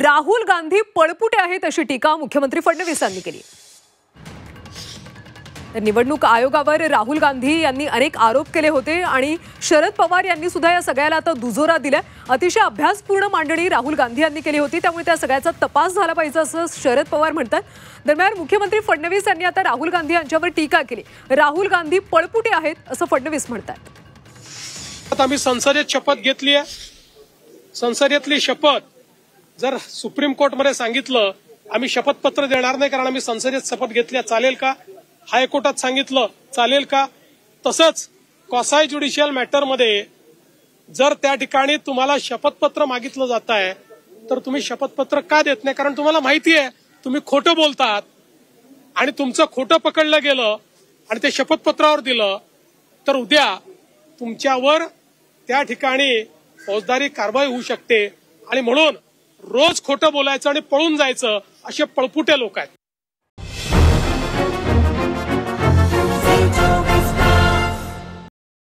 राहुल गांधी पळपुटे आहेत अशी टीका मुख्यमंत्री फडणवीस यांनी केली। निवडणूक आयोगावर राहुल गांधी यांनी अनेक आरोप केले होते आणि शरद पवार यांनी सुद्धा या सगळ्याला आता दुजोरा दिलाय। अतिशय अभ्यासपूर्ण मांडणी राहुल गांधी यांनी केली होती, त्यामुळे त्या सगळ्याचा तपास झाला पाहिजे असं शरद पवार म्हणतात। दरम्यान मुख्यमंत्री फडणवीस यांनी आता राहुल गांधी यांच्यावर टीका केली। राहुल गांधी पळपुटे आहेत असं फडणवीस म्हणतात। आम्ही संसदेत शपथ घेतली आहे। संसदेतली शपथ जर सुप्रीम कोर्टमध्ये सांगितलं आम्ही शपथपत्र देणार नाही कारण आम्ही संसदेत शपथ घेतली, चालेल का? हायकोर्टात सांगितलं चालेल का? तसंच क्वासाय ज्युडिशियल मॅटरमध्ये जर त्या ठिकाणी तुम्हाला शपथपत्र मागितलं जात आहे तर तुम्ही शपथपत्र का देत नाही? कारण तुम्हाला माहिती आहे तुम्ही खोटं बोलतात आणि तुमचं खोटं पकडलं गेलं आणि ते शपथपत्रावर दिलं तर उद्या तुमच्यावर त्या ठिकाणी फौजदारी कारवाई होऊ शकते। आणि म्हणून रोज खोटं बोलायचं आणि पळून जायचं असे पळपुटे लोक आहेत।